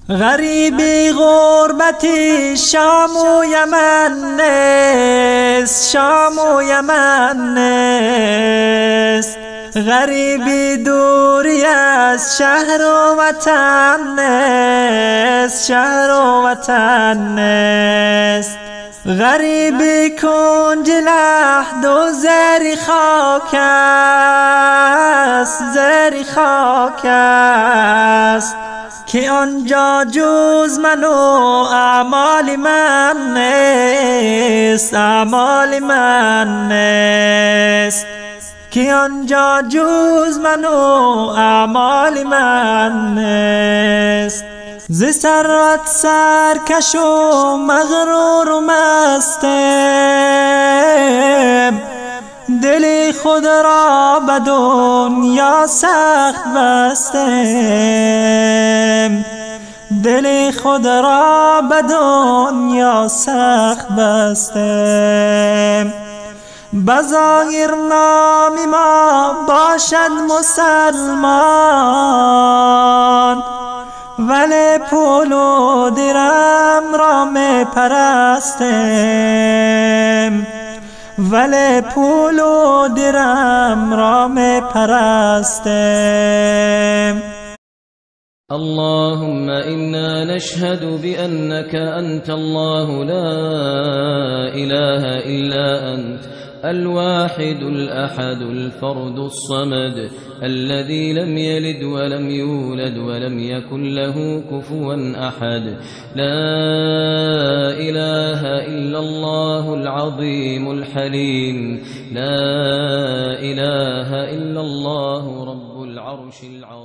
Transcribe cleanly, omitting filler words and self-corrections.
غریبی غربتی شام و یمن نیست، شام و یمن نیست. غریبی دوری از شهر و وطن نیست، شهر و وطن نیست. غریبی کنج لحد و زری خاک است، زری خاک است، که آنجا جز من و اعمال من نیست، اعمال من نیست، که آنجا جز من و اعمال من نیست. ز ثروت سرکش و مغرور و مستم، دل خود را به دنیا سخت بستم، دل خود را به دنیا سخت بستم. بظاهر نام ما باشد مسلمان، ولی پول و درم را می پرستم، ولی پول و درم را می پرستم. اللهم إنا نشهد بأنك أنت الله لا إله إلا أنت الواحد الأحد الفرد الصمد الذي لم يلد ولم يولد ولم يكن له كفوا أحد. لا إله إلا الله العظيم الحليم. لا إله إلا الله رب العرش العظيم.